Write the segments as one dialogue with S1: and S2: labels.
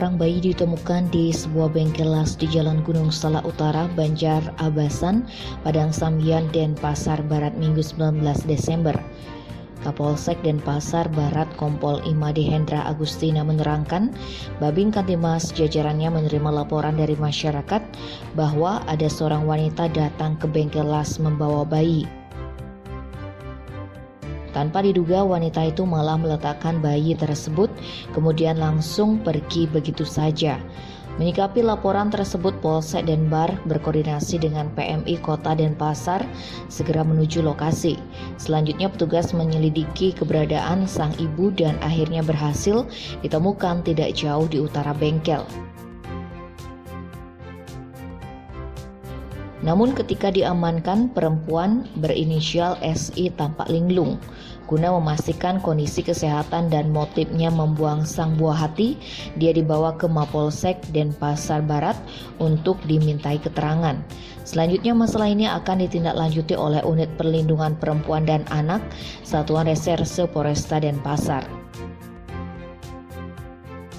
S1: orang bayi ditemukan di sebuah bengkel las di Jalan Gunung Salak Utara, Banjar Abasan, Padang Sambian, Denpasar Barat, Minggu 19 Desember. Kapolsek Denpasar Barat Kompol Imade Hendra Agustina menerangkan, Babin Kantimas jajarannya menerima laporan dari masyarakat bahwa ada seorang wanita datang ke bengkel las membawa bayi. Tanpa diduga, wanita itu malah meletakkan bayi tersebut, kemudian langsung pergi begitu saja. Menyikapi laporan tersebut, Polsek Denbar berkoordinasi dengan PMI Kota Denpasar segera menuju lokasi. Selanjutnya petugas menyelidiki keberadaan sang ibu dan akhirnya berhasil ditemukan tidak jauh di utara bengkel. Namun ketika diamankan, perempuan berinisial SI tampak linglung. Guna memastikan kondisi kesehatan dan motifnya membuang sang buah hati, dia dibawa ke Mapolsek Denpasar Barat untuk dimintai keterangan. Selanjutnya masalah ini akan ditindaklanjuti oleh Unit Perlindungan Perempuan dan Anak, Satuan Reserse Polresta Denpasar.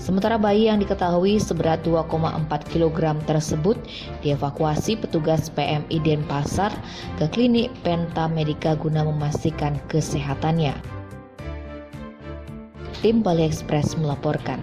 S1: Sementara bayi yang diketahui seberat 2,4 kg tersebut dievakuasi petugas PMI Denpasar ke klinik Penta Medica guna memastikan kesehatannya. Tim Bali Express melaporkan.